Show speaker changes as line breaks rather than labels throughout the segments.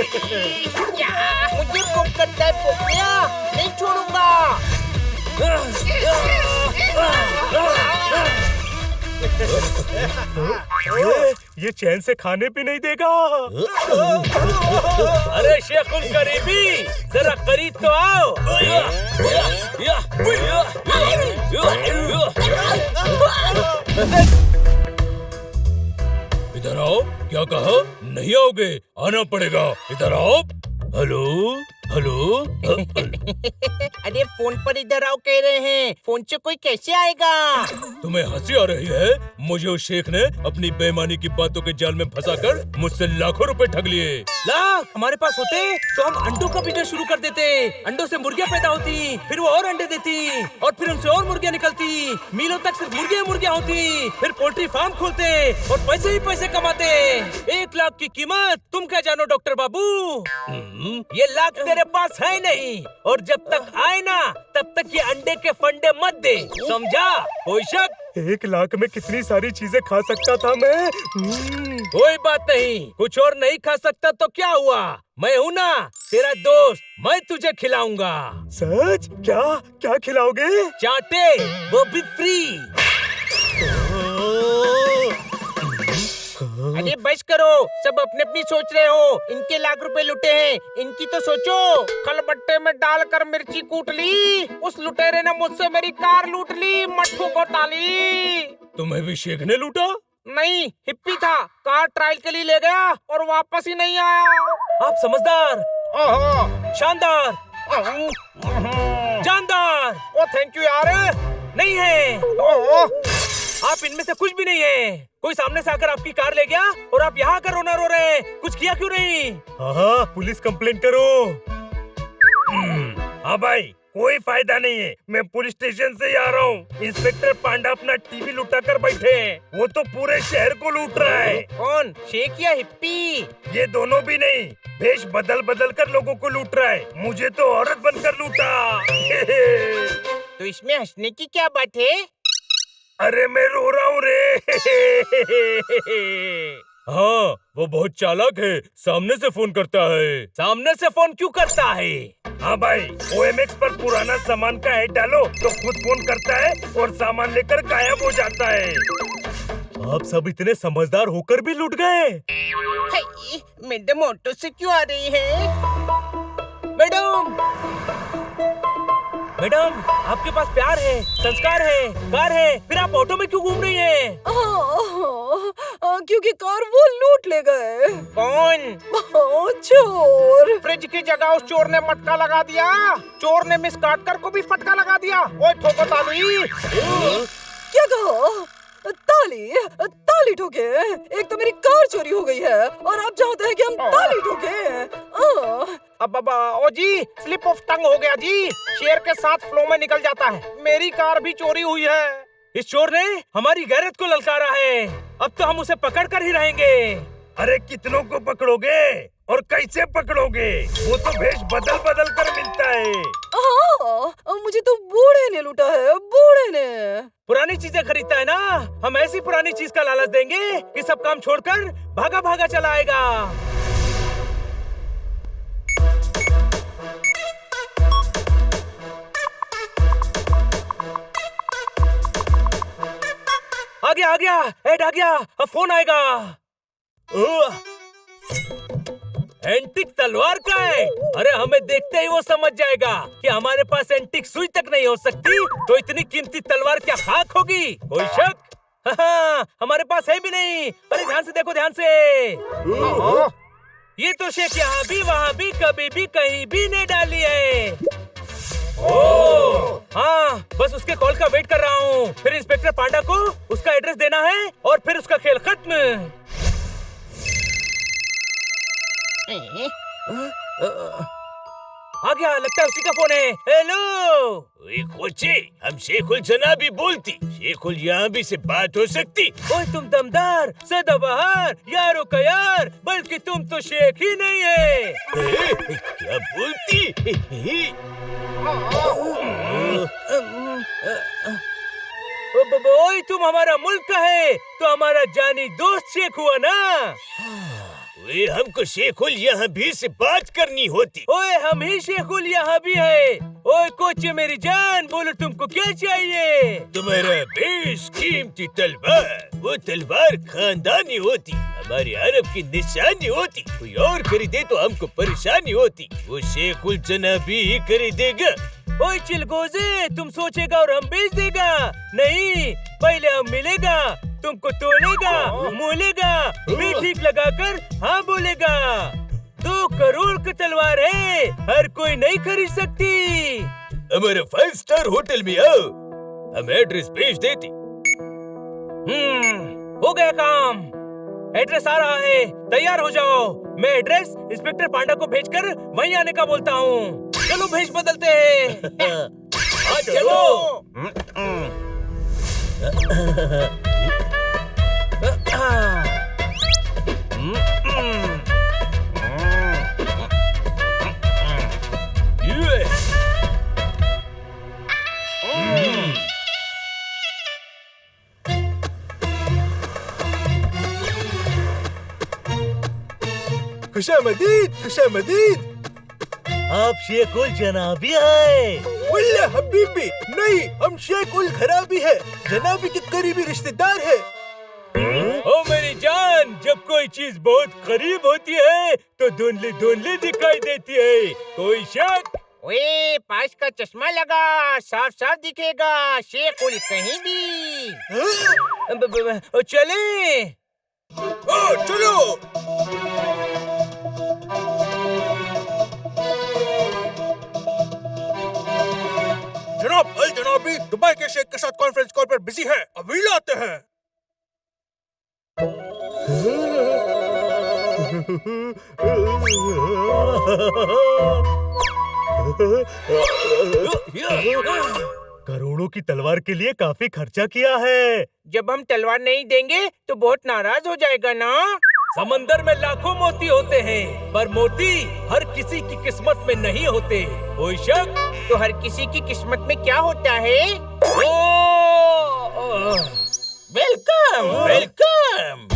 मुझे भूख करता है पोपलिया, नहीं छोड़ूंगा।
ये चैन से खाने भी नहीं देगा।
अरे शेखुल करीबी, जरा करीब तो आओ। इधर आओ। क्या कहा? नहीं आओगे? आना पड़ेगा। इधर आओ। Hello hello.
अरे फोन पर इधर आओ कह रहे हैं, फोन से कोई कैसे आएगा?
तुम्हें हंसी आ रही है? मुझे उस शेख ने अपनी बेईमानी की बातों के जाल में फंसाकर मुझसे लाखों रुपए ठग लिए।
लाख हमारे पास होते तो हम अंडों का बिजनेस शुरू कर देते। अंडों से मुर्गियां पैदा होती, फिर वो और अंडे देती, और फिर उनसे और मुर्गियां निकलती। मीलों तक सिर्फ मुर्गियां होती। फिर पोल्ट्री फार्म खोलते और पैसे ही पैसे कमाते। 1 लाख की कीमत, तुम क्या जानो डॉक्टर बाबू। ये लाख तेरे पास है नहीं, और जब तक आए ना तब तक ये अंडे के फंडे मत दे, समझा? कोई शक?
1 लाख में कितनी सारी चीजें खा सकता था मैं।
कोई बात नहीं, कुछ और नहीं खा सकता तो क्या हुआ? मैं हूँ ना, तेरा दोस्त, मैं तुझे खिलाऊंगा।
सच? क्या क्या खिलाओगे?
चाटे, वो भी फ्री।
अरे बस करो, सब अपनी अपनी सोच रहे हो। इनके लाख रुपए लुटे हैं, इनकी तो सोचो। खलबट्टे में डालकर मिर्ची कूट ली, उस लुटेरे ने मुझसे मेरी कार लूट ली, मट्ठू को टाली।
तुम्हें भी शेख ने लूटा?
नहीं, हिप्पी था, कार ट्रायल के लिए ले गया और वापस ही नहीं आया।
आप समझदार,
ओहो,
शानदार, जानदार।
ओ थैंक यू यार।
नहीं है,
ओहो,
आप इनमें से कुछ भी नहीं है। कोई सामने से आकर आपकी कार ले गया और आप यहाँ आकर रोना रो रहे हैं। कुछ किया क्यों नहीं?
हाँ, पुलिस कंप्लेंट करो।
हाँ भाई, कोई फायदा नहीं है। मैं पुलिस स्टेशन से ही आ रहा हूँ। इंस्पेक्टर पांडा अपना टीवी लुटा कर बैठे हैं। वो तो पूरे शहर को लूट रहा है।
कौन, शेख या हिप्पी?
ये दोनों भी नहीं, भेष बदल बदल कर लोगों को लूट रहा है। मुझे तो औरत बनकर लूटा।
तो इसमें हंसने की क्या बात है?
अरे मैं रो रहा हूँ रे। हाँ, वो बहुत चालाक है, सामने से फोन करता है।
सामने से फोन क्यों करता है?
हाँ भाई, OMX पर पुराना सामान का ऐड डालो तो खुद फोन करता है और सामान लेकर गायब हो जाता है।
आप सब इतने समझदार होकर भी लूट गए।
हाय, मैडम ऑटो से क्यों आ रही है? मैडम,
मैडम, आपके पास प्यार है, संस्कार है, कार है, फिर आप ऑटो में क्यों घूम रही हैं?
क्योंकि कार वो लूट ले गए।
कौन?
चोर।
फ्रिज की जगह उस चोर ने मटका लगा दिया। चोर ने मिस काटकर को भी फटका लगा दिया। ओए ठोको ताली।
क्या कहा? ताली ठोके? एक तो मेरी कार चोरी हो गई है और आप चाहते हैं कि हम ताली ठोके?
अब ओ जी, स्लिप ऑफ टंग हो गया जी। शेर के साथ फ्लो में निकल जाता है। मेरी कार भी चोरी हुई है।
इस चोर ने हमारी गैरत को ललकारा है। अब तो हम उसे पकड़ कर ही रहेंगे।
अरे कितनों को पकड़ोगे और कैसे पकड़ोगे? वो तो भेष बदल बदल कर मिलता है।
मुझे तो बूढ़े ने लूटा है, बूढ़े ने।
पुरानी चीजें खरीदता है ना, हम ऐसी पुरानी चीज का लालच देंगे कि सब काम छोड़कर भागा भागा चला आएगा। आ गया, ऐड आ गया, अब फोन आएगा। एंटिक तलवार का है। अरे हमें देखते ही वो समझ जाएगा कि हमारे पास एंटिक सुई तक नहीं हो सकती, तो इतनी कीमती तलवार क्या खाक होगी? कोई शक? हाँ, हमारे पास है भी नहीं। अरे ध्यान से देखो, ध्यान से। ये तो शेख यहाँ भी वहाँ भी कभी भी कहीं भी नहीं डाली है। हाँ, बस उसके कॉल का वेट कर रहा हूँ। फिर इंस्पेक्टर पांडा को उसका एड्रेस देना है और फिर उसका खेल खत्म। आ गया, लगता है उसी का फोन है। हेलो
कोचे, हम शेखुल जनाबी बोलती। शेखुल यहाँ भी से बात हो सकती?
ओए तुम दमदार, सदाबहार, यारो का यार, बल्कि तुम तो शेख ही नहीं है।
क्या बोलती?
ओए तुम हमारा मुल्क का है तो हमारा जानी दोस्त शेख हुआ ना।
वे हमको शेखुल यहाँ भी से बात करनी होती।
ओए हम ही शेखुल यहाँ भी है। ओए कोच मेरी जान, बोलो तुमको क्या चाहिए?
तुम्हारा बेशकीमती तलवार, वो तलवार खानदानी होती, हमारे अरब की निशानी होती। कोई और खरीदे तो हमको परेशानी होती। वो शेखुल जनाबी ही खरीदेगा।
ओए चिलगोजे, तुम सोचेगा और हम बेच देगा? नहीं, पहले हम मिलेगा, तुमको तोड़ेगा, मोलेगा, भी ठीक लगाकर हाँ बोलेगा। 2 करोड़ की तलवार है, हर कोई नहीं खरीद सकती।
हमारे 5 स्टार होटल में आओ, हम एड्रेस भेज देते।
हो गया काम। एड्रेस आ रहा है, तैयार हो जाओ। मैं एड्रेस इंस्पेक्टर पांडा को भेजकर वहीं आने का बोलता हूँ। चलो भेज बदलते हैं। चलो।
खुशामदीद, खुशामदीद।
आप शेख उल जनाबी आए।
वल्ला हबीबी, नहीं, हम शेख उल खराबी है, जनाबी के करीबी रिश्तेदार है।
ओ मेरी जान, जब कोई चीज बहुत करीब होती है तो धुंधली धुंधली दिखाई देती है। कोई शक?
ओए पास का चश्मा लगा, साफ साफ दिखेगा। शेख उल कहीं भी।
चले।
चलो। जनाब, अल जनाबी दुबई के शेख के साथ कॉन्फ्रेंस कॉल पर बिजी है, अभी लाते हैं।
करोड़ों की तलवार के लिए काफी खर्चा किया है।
जब हम तलवार नहीं देंगे तो बहुत नाराज हो जाएगा ना।
समंदर में लाखों मोती होते हैं, पर मोती हर किसी की किस्मत में नहीं होते। कोई शक?
तो हर किसी की किस्मत में क्या होता है?
Welcome, welcome.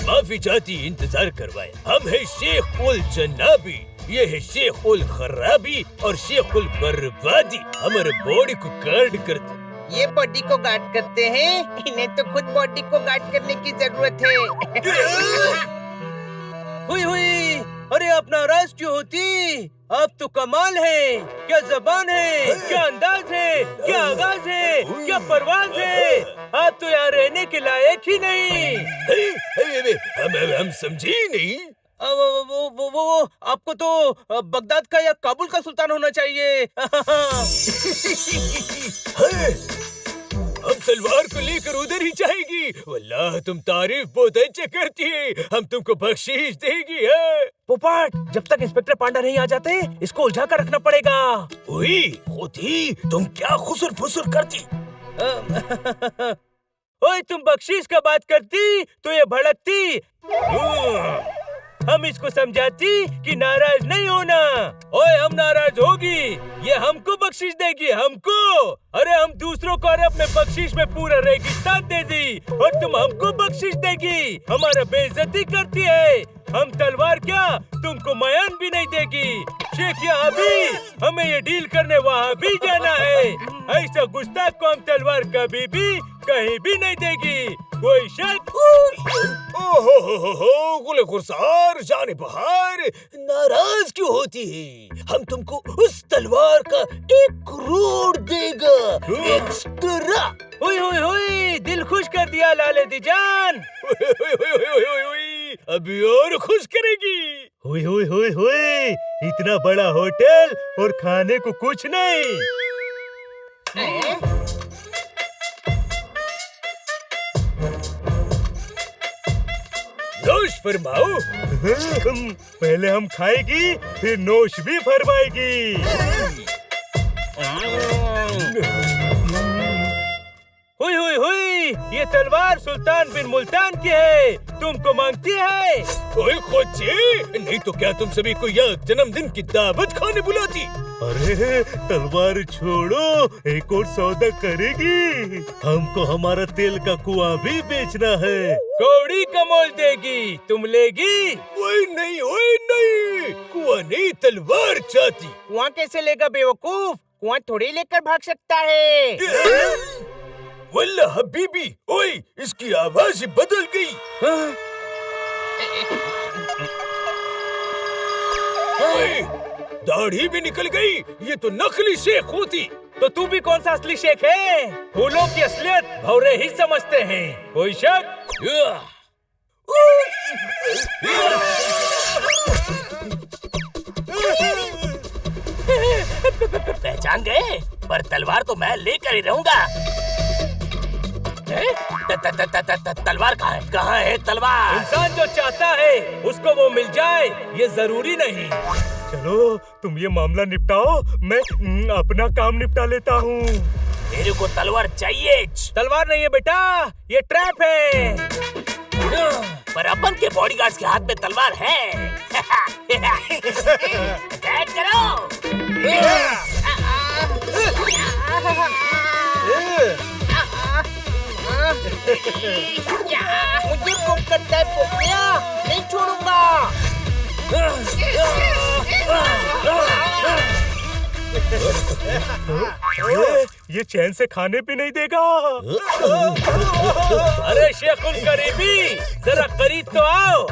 माफी चाहती इंतजार करवाए। हम है शेख उल जनाबी, ये है शेख उल खराबी और शेख उल बर्बादी। हमारे बॉडी को गार्ड करते।
ये बॉडी को गार्ड करते हैं, इन्हें तो खुद बॉडी को गार्ड करने की जरूरत है।
हुई, अरे आप नाराज क्यों होती? आप तो कमाल है। क्या जबान है, क्या अंदाज है, क्या आगाज है, क्या परवाज है। आप तो यहाँ रहने के लायक ही नहीं।
हम समझी नहीं।
वो आपको तो बगदाद का या काबुल का सुल्तान होना चाहिए।
हम तलवार को लेकर उधर ही जाएगी। वल्लाह तुम तारीफ बहुत अच्छे करती है, हम तुमको बख्शीश देगी है।
पोपट, जब तक इंस्पेक्टर पांडा नहीं आ जाते इसको उलझा कर रखना पड़ेगा।
होती तुम क्या खुसर फुसर करती?
ओए तुम बख्शीश का बात करती तो ये भड़कती। हम इसको समझाती कि नाराज नहीं होना। ओए हम नाराज होगी, ये हमको बख्शीश देगी, हमको। अरे हम दूसरों को अरब में बख्शीश में पूरा रेगिस्तान दे दी और तुम हमको बख्शीश देगी। हमारा बेइज्जती करती है। हम तलवार क्या तुमको मयान भी नहीं देगी। शेख यहाँ भी, हमें ये डील करने वहाँ भी जाना है। ऐसा गुस्ताख को हम तलवार कभी भी कहीं भी नहीं देगी। कोई शक?
ओहो, गुले खुरसार जाने बहार, नाराज क्यों होती है? हम तुमको उस तलवार का 1 करोड़ देगा एक्स्ट्रा।
हुई, दिल खुश कर दिया लाले दी जान।
अभी और खुश करेगी।
हुई, इतना बड़ा होटल और खाने को कुछ नहीं।
नोश फरमाओ।
पहले हम खाएगी, फिर नोश भी फरमाएगी।
हुई, ये तलवार सुल्तान बिन मुल्तान की है, तुमको मांगती है।
ओए खोजे, नहीं तो क्या तुम सभी को यहाँ जन्मदिन की दावत खाने बुलाती?
अरे तलवार छोड़ो, एक और सौदा करेगी। हमको हमारा तेल का कुआं भी बेचना है।
कौड़ी कमोल देगी, तुम लेगी?
ओए नहीं, कुआं नहीं तलवार चाहती।
कुआं कैसे लेगा बेवकूफ? कुआं थोड़ी लेकर भाग सकता है।
वल्ला हबीबी, ओए इसकी आवाज ही बदल गई। ओए, दाढ़ी भी निकल गई। ये तो नकली शेख होती।
तो तू भी कौन सा असली शेख है? फूलों की असलियत भौरे ही समझते हैं। कोई शक?
पहचान गए? पर तलवार तो मैं लेकर ही रहूंगा। तलवार कहाँ है? कहाँ है तलवार?
इंसान जो चाहता है उसको वो मिल जाए, ये जरूरी नहीं।
चलो तुम ये मामला निपटाओ, मैं अपना काम निपटा लेता हूँ।
मेरे को तलवार चाहिए।
तलवार नहीं है बेटा, ये ट्रैप है।
पर अपन के बॉडीगार्ड्स के हाथ में तलवार है। अटैक करो।
मुझे बुक करता है पोपिया, नहीं छोड़ूंगा।
ये चैन से खाने भी नहीं देगा।
अरे शेखुल करीबी, जरा करीब तो आओ।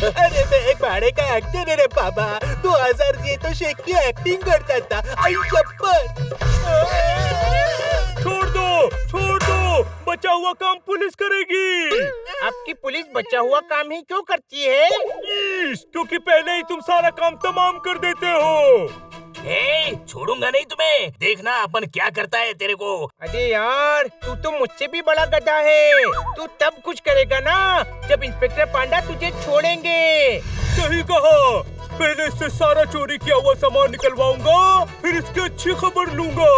अरे मैं एक भाड़े का एक्टर है रे बाबा। 2000 दिए तो शेख की एक्टिंग करता था। आई शपथ।
छोड़ दो, बचा हुआ काम पुलिस करेगी।
आपकी पुलिस बचा हुआ काम ही क्यों करती है?
क्योंकि पहले ही तुम सारा काम तमाम कर देते हो।
छोड़ूंगा नहीं तुम्हें। देखना अपन क्या करता है तेरे को।
अरे यार, तू तो मुझसे भी बड़ा गधा है। तू तब कुछ करेगा ना जब इंस्पेक्टर पांडा तुझे छोड़ेंगे।
सही कहा। पहले इससे सारा चोरी किया हुआ सामान निकलवाऊंगा, फिर इसकी अच्छी खबर लूंगा।